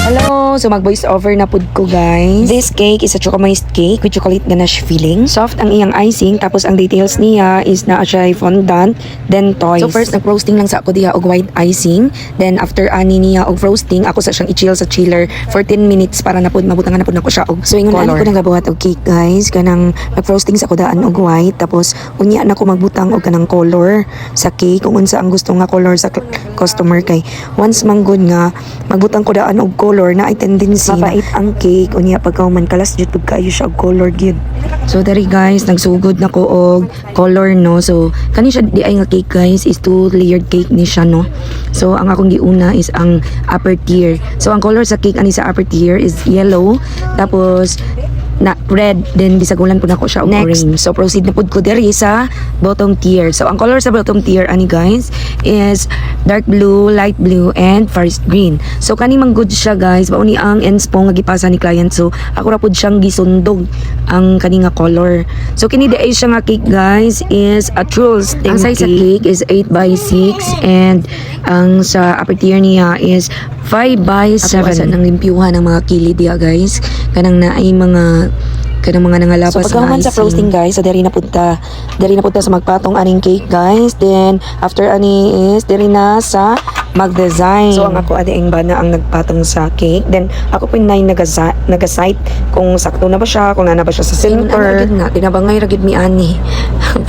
Hello! So mag-voice over na pud ko guys. This cake is a chocolate cake with chocolate ganache filling. Soft ang iyang icing tapos ang details niya is na siya fondant then toys. So first nag-roasting lang sa ako diha og white icing. Then after ani niya og roasting ako sa siyang i-chill sa chiller for 10 minutes para na pud mabutangan na pud nako siya og so ingon ani ko nagabuhat og cake guys kanang nag-roasting sa ako daan og white tapos unya na ko magbutang og kanang color sa cake kung unsa ang gusto nga color sa customer kay once manggod nga magbutang ko daan og color na ay tendency mapait ang cake unya pagka man kalas jud kayo siya og color gyud. So dari guys nagsugod na ko og color no. So kani siya di ay nga cake guys is 2 layered cake ni siya no. So ang akong giuna is ang upper tier. So ang color sa cake ani sa upper tier is yellow tapos na red then bisagulan po na ko siya og orange. So proceed na pud ko diri sa bottom tier. So ang color sa bottom tier ani guys is dark blue, light blue and forest green. So kani man good siya guys mao ni ang inspo nga gipasa ni client. So ako ra pud siyang gisundog ang kani nga color. So kini di ay siya nga cake guys is a trulls. Ang size sa cake is 8 by 6 and ang sa upper tier niya is 5 by 7. At nang limpyuhan ng mga kilid diya guys. Kanang naay mga nangalapas so, pagkahuman sa frosting guys, so diri na punta sa magpatong aning cake guys. Then after ani is diri na sa mag-design. So ang ako adi ang bana ang nagpatong sa cake. Then ako pinay naga-site kung sakto na ba siya, kung na ba siya sa center. Nga tinabangay ra gid mi ani.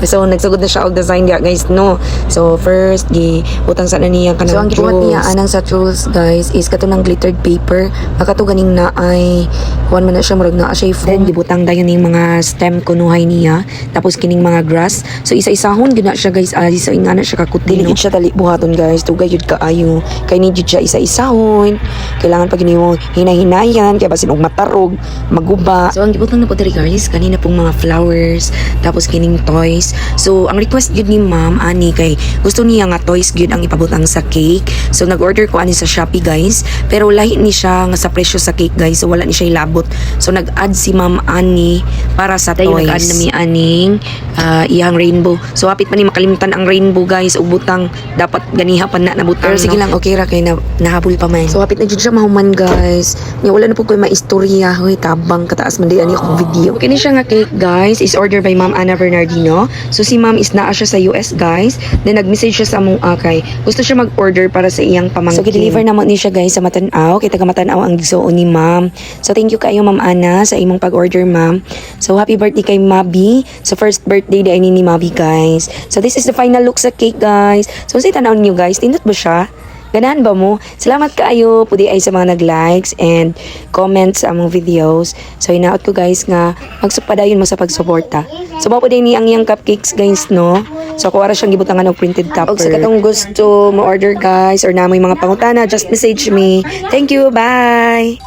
So nagsugod na siya og design dia guys no. So first gi utang sa niya kanang so ang gibuhat niya anang sa tools guys is kato ng glittered paper. Makato ganing na ay kuan man na siya murag na siya foam. Then gibutang dayon ning mga stem kunuhay niya tapos kining mga grass. So isa-isahon gid na siya guys. So ingana siya kakuti no. Dili siya tali buhaton guys. Tugay jud kaayo. Kay ni jud siya isa-isahon. Kailangan pag nimo hinay-hinayan kay basin og matarog, maguba. So ang gibutang na po diri guys kanina pong mga flowers tapos kining toys. So ang request gyud ni ma'am ani kay gusto niya nga toys gyud ang ipabutang sa cake. So nag-order ko ani sa Shopee guys. Pero lahi ni siya nga sa presyo sa cake guys. So wala ni siya ilabot. So nag-add si ma'am ani para sa toys. Nag-add na mi aning iyang rainbow. So hapit pa ni makalimtan ang rainbow guys. Ug butang dapat ganiha pa na nabutang. Pero sige lang okay ra kay nahabol pa man. So hapit na jud siya mahuman guys. Nya wala na po koy maistorya. Hoy tabang kataas man di ani akong video. Kini siya nga cake guys is ordered by Ma'am Ana Bernardino. So si ma'am is naa siya sa US guys. Then nag-message siya sa among kay gusto siya mag-order para sa iyang pamangkin. So gi-deliver na mo ni siya guys sa Matanaw. Kay taga Matanaw ang gisuon ni ma'am. So thank you kayo Ma'am Ana sa imong pag-order ma'am. So happy birthday kay Mabi. So first birthday day ni Mabi guys. So this is the final look sa cake guys. So say tanaw niyo guys, tindot ba siya? Ganahan ba mo? Salamat kaayo pudi ay sa mga nag-likes and comments sa among videos. So hinaot ko guys nga magsupadayon mo sa pagsuporta. So mao pudi ni ang iyang cupcakes guys no. So kuwara siyang gibutangan og printed topper. Og sa katong gusto mo order guys or namoy mga pangutana, just message me. Thank you. Bye.